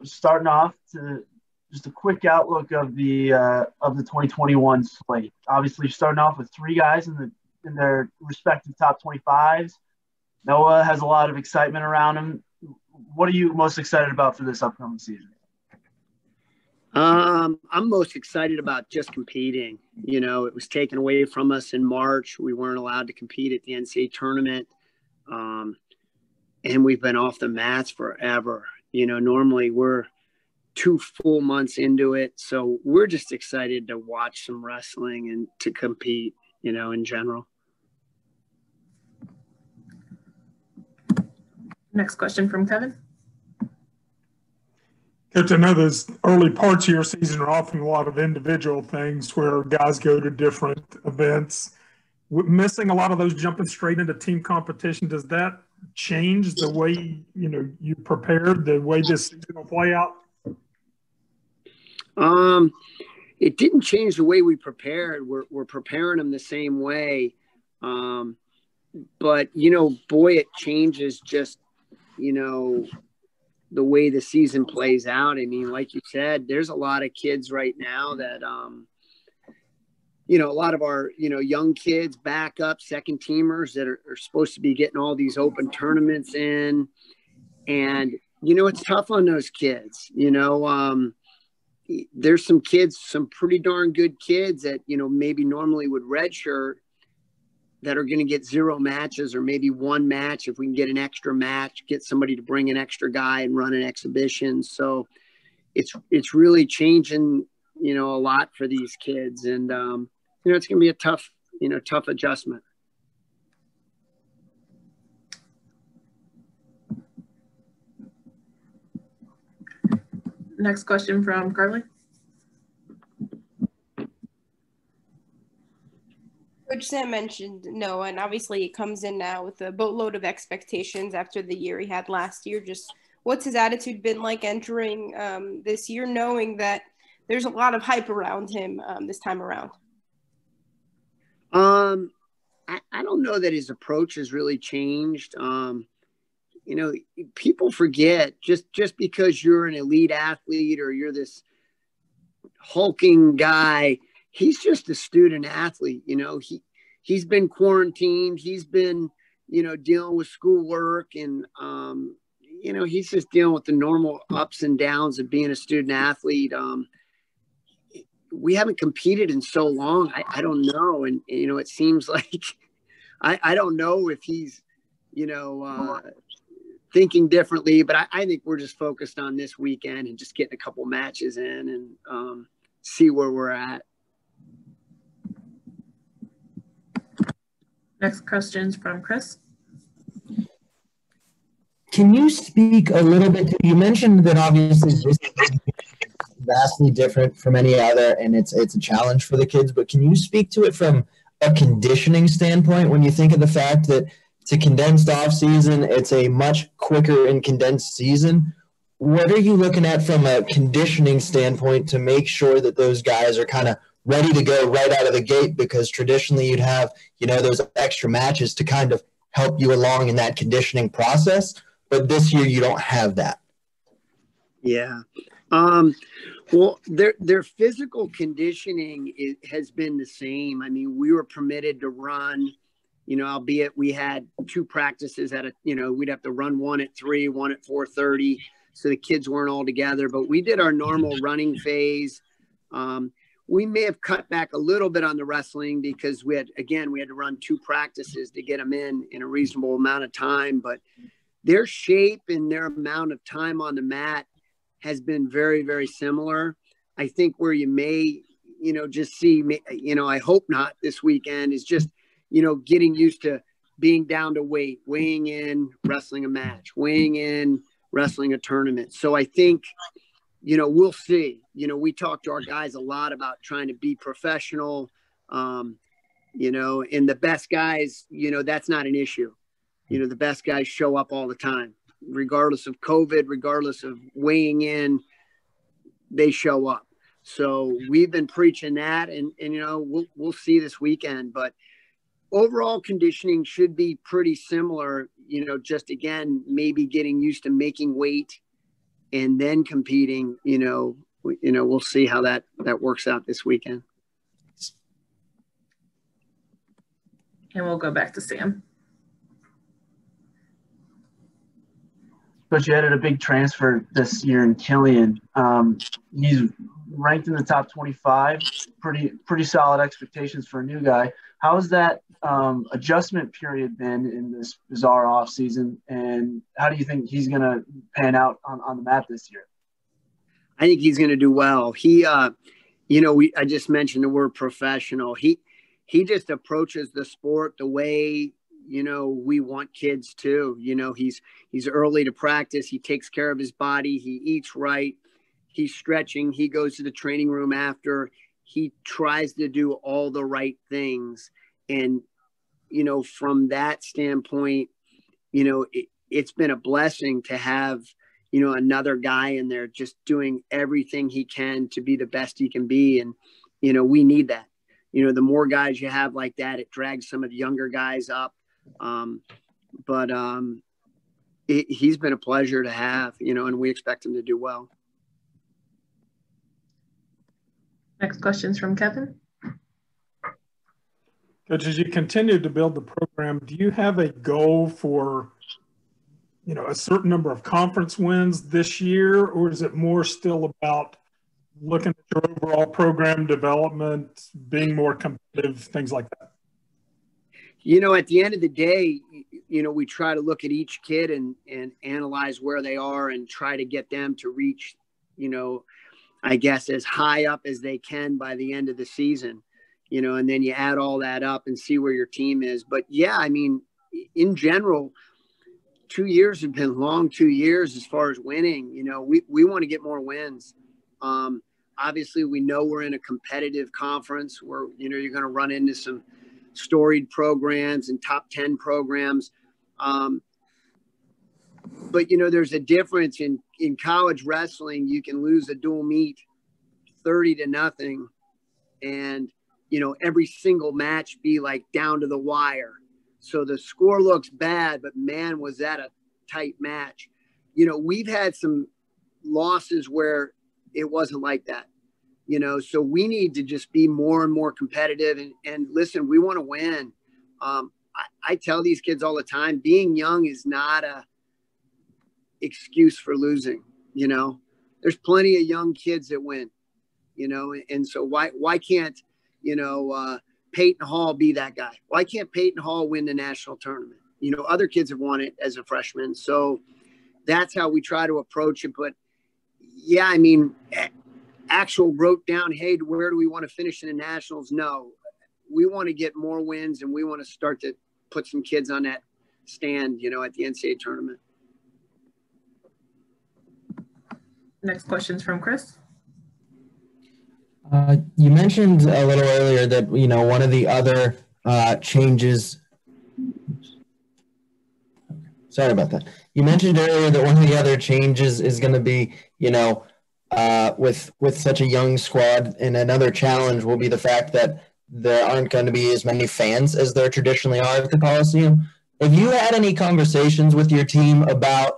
starting off to just a quick outlook of the 2021 slate. Obviously, starting off with three guys in their respective top 25s. Noah has a lot of excitement around him. What are you most excited about for this upcoming season? I'm most excited about just competing. It was taken away from us in March. We weren't allowed to compete at the NCAA tournament. And we've been off the mats forever. Normally we're 2 full months into it. So we're just excited to watch some wrestling and to compete, in general. Next question from Kevin. Coach, I know those early parts of your season are often a lot of individual things where guys go to different events. Missing a lot of those jumping straight into team competition, does that change the way, you prepared, the way this season will play out? It didn't change the way we prepared. We're preparing them the same way. But, boy, it changes just, the way the season plays out. I mean, like you said, there's a lot of kids right now that, a lot of our, young kids, backup, second teamers that are supposed to be getting all these open tournaments in. And, it's tough on those kids. There's some kids, some pretty darn good kids that, maybe normally would redshirt that are going to get 0 matches or maybe 1 match. If we can get an extra match, get somebody to bring an extra guy and run an exhibition. So it's really changing, a lot for these kids. And, it's going to be a tough adjustment. Next question from Carly. Coach Sam mentioned Noah, and obviously he comes in now with a boatload of expectations after the year he had last year. Just what's his attitude been like entering this year, knowing that there's a lot of hype around him this time around? I don't know that his approach has really changed. People forget just because you're an elite athlete or you're this hulking guy, he's just a student athlete. He's been quarantined. He's been, dealing with schoolwork and, he's just dealing with the normal ups and downs of being a student athlete. We haven't competed in so long. I don't know. And, it seems like, I don't know if he's, thinking differently, but I think we're just focused on this weekend and just getting a couple matches in and see where we're at. Next question's from Chris. Can you speak a little bit? You mentioned that obviously this is vastly different from any other, and it's a challenge for the kids. But can you speak to it from a conditioning standpoint when you think of the fact that it's a condensed off season, it's a much quicker and condensed season? What are you looking at from a conditioning standpoint to make sure that those guys are kind of ready to go right out of the gate? Because traditionally you'd have, those extra matches to kind of help you along in that conditioning process. But this year you don't have that. Yeah. Well, their physical conditioning has been the same. I mean, we were permitted to run, albeit we had 2 practices at we'd have to run one at 3, one at 4:30. So the kids weren't all together, but we did our normal running phase. We may have cut back a little bit on the wrestling because we had to run 2 practices to get them in a reasonable amount of time, but their shape and their amount of time on the mat has been very, very similar. I think where you may, just see, I hope not this weekend is just, getting used to being down to weight, weighing in, wrestling a match, weighing in, wrestling a tournament. So I think, we'll see. We talk to our guys a lot about trying to be professional, and the best guys, that's not an issue. The best guys show up all the time, regardless of COVID, regardless of weighing in, they show up. So we've been preaching that and we'll see this weekend, but overall conditioning should be pretty similar, just again, maybe getting used to making weight and then competing, we'll see how that works out this weekend. And we'll go back to Sam. But you added a big transfer this year in Killian. He's ranked in the top 25. Pretty solid expectations for a new guy. How has that adjustment period been in this bizarre offseason, and how do you think he's going to pan out on the mat this year? I think he's going to do well. He, I just mentioned the word professional. He just approaches the sport the way, we want kids to. He's early to practice. He takes care of his body. He eats right. He's stretching. He goes to the training room after. He tries to do all the right things. And, from that standpoint, it's been a blessing to have, another guy in there just doing everything he can to be the best he can be. And, we need that. The more guys you have like that, it drags some of the younger guys up. He's been a pleasure to have, and we expect him to do well. Next question's from Kevin. Coach, as you continue to build the program, do you have a goal for, a certain number of conference wins this year, or is it more still about looking at your overall program development, being more competitive, things like that? At the end of the day, we try to look at each kid and analyze where they are and try to get them to reach, I guess, as high up as they can by the end of the season, and then you add all that up and see where your team is. But yeah, I mean, in general, 2 years have been long 2 years as far as winning. We want to get more wins. Obviously, we know we're in a competitive conference where, you're going to run into some storied programs and top 10 programs. But, there's a difference in college wrestling. You can lose a dual meet 30-0 and, every single match be like down to the wire. So the score looks bad, but man, was that a tight match. We've had some losses where it wasn't like that, so we need to just be more and more competitive and listen, we want to win. I tell these kids all the time, being young is not a excuse for losing. There's plenty of young kids that win, and so why can't, Peyton Hall be that guy? Why can't Peyton Hall win the national tournament? Other kids have won it as a freshman. So that's how we try to approach it. But yeah, I mean, actual wrote down, hey, where do we want to finish in the nationals? No, we want to get more wins and we want to start to put some kids on that stand, at the NCAA tournament. Next question's from Chris. You mentioned a little earlier that, one of the other changes. Sorry about that. You mentioned earlier that one of the other changes is going to be, with such a young squad, and another challenge will be the fact that there aren't going to be as many fans as there traditionally are at the Coliseum. Have you had any conversations with your team about,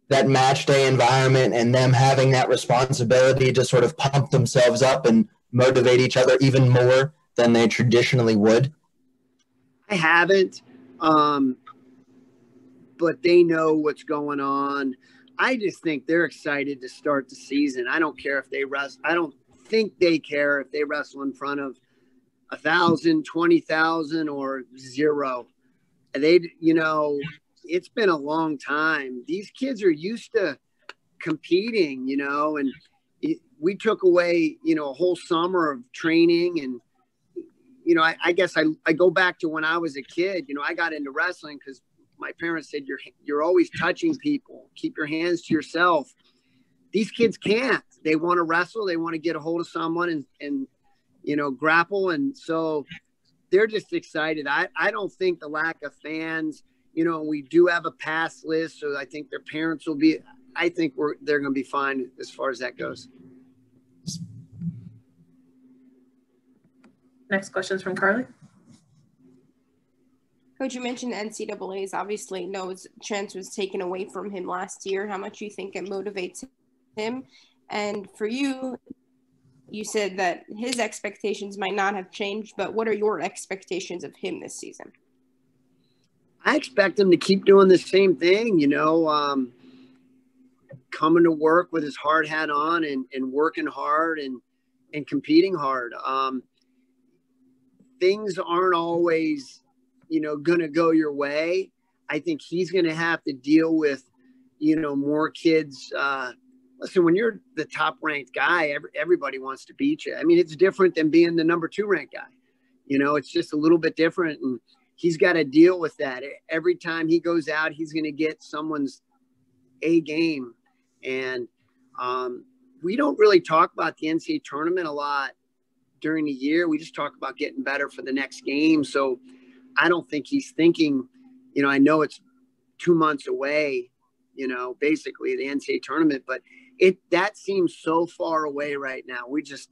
that match day environment and them having that responsibility to sort of pump themselves up and motivate each other even more than they traditionally would? I haven't, but they know what's going on. I just think they're excited to start the season. I don't care if they wrestle. I don't think they care if they wrestle in front of 1,000, 20,000 or 0. They, it's been a long time. These kids are used to competing, and we took away, a whole summer of training. And, I guess I go back to when I was a kid. I got into wrestling because my parents said, you're always touching people. Keep your hands to yourself. These kids can't. They want to wrestle. They want to get a hold of someone and grapple. And so they're just excited. I don't think the lack of fans, we do have a pass list, so I think their parents will be. I think they're going to be fine as far as that goes. Next question's from Carly. Coach, you mentioned NCAAs. Obviously, Noah's chance was taken away from him last year. How much do you think it motivates him? And for you, you said that his expectations might not have changed, but what are your expectations of him this season? I expect him to keep doing the same thing, coming to work with his hard hat on and working hard and competing hard. Things aren't always, going to go your way. I think he's going to have to deal with, more kids. Listen, when you're the top ranked guy, everybody wants to beat you. I mean, it's different than being the number 2 ranked guy. It's just a little bit different. And he's got to deal with that. Every time he goes out, he's going to get someone's A game. And we don't really talk about the NCAA tournament a lot during the year. We just talk about getting better for the next game. So I don't think he's thinking, I know it's 2 months away, basically the NCAA tournament, but that seems so far away right now. We just,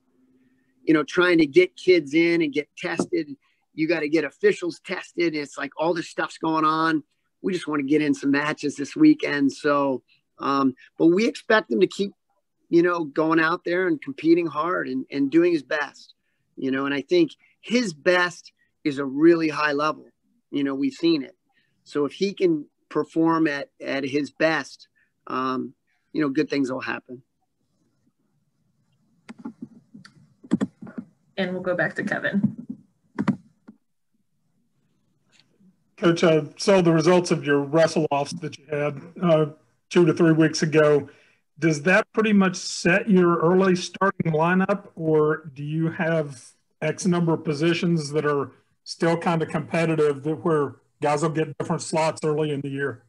trying to get kids in and get tested. You got to get officials tested. It's like all this stuff's going on. We just want to get in some matches this weekend. So, but we expect him to keep, going out there and competing hard and doing his best, and I think his best is a really high level. We've seen it. So if he can perform at his best, good things will happen. And we'll go back to Kevin. Coach, I saw the results of your wrestle-offs that you had 2 to 3 weeks ago. Does that pretty much set your early starting lineup, or do you have X number of positions that are still kind of competitive where guys will get different slots early in the year?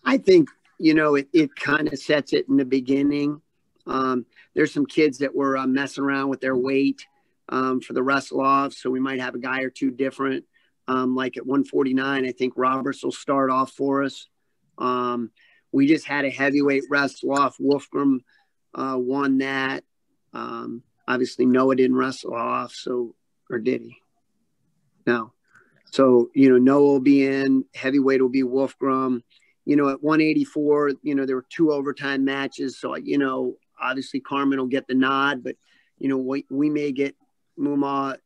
I think, it kind of sets it in the beginning. There's some kids that were messing around with their weight for the wrestle-off, so we might have a guy or two different. Like at 149, I think Roberts will start off for us. We just had a heavyweight wrestle-off. Wolfgram won that. Obviously, Noah didn't wrestle off, or did he? No. So, Noah will be in. Heavyweight will be Wolfgram. At 184, there were 2 overtime matches. So, obviously Carmen will get the nod, but, we may get Muma.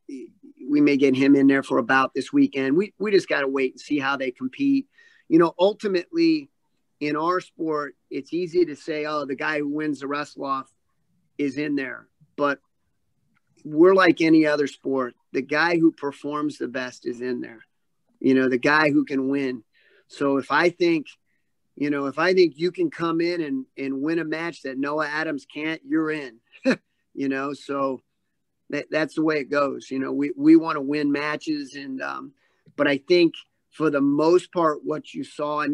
We may get him in there for about this weekend. We just got to wait and see how they compete. Ultimately in our sport, it's easy to say, oh, the guy who wins the wrestle-off is in there. But we're like any other sport. The guy who performs the best is in there. The guy who can win. So if I think you can come in and win a match that Noah Adams can't, you're in. So that's the way it goes. We want to win matches. But I think for the most part, what you saw,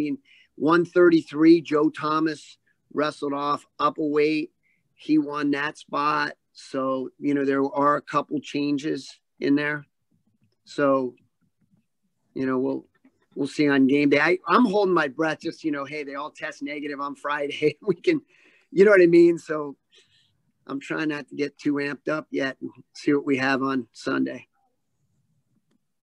133, Joe Thomas wrestled off up a weight. He won that spot. So, there are a couple changes in there. So, we'll see on game day. I'm holding my breath just, hey, they all test negative on Friday. We can, you know what I mean? So I'm trying not to get too amped up yet and see what we have on Sunday.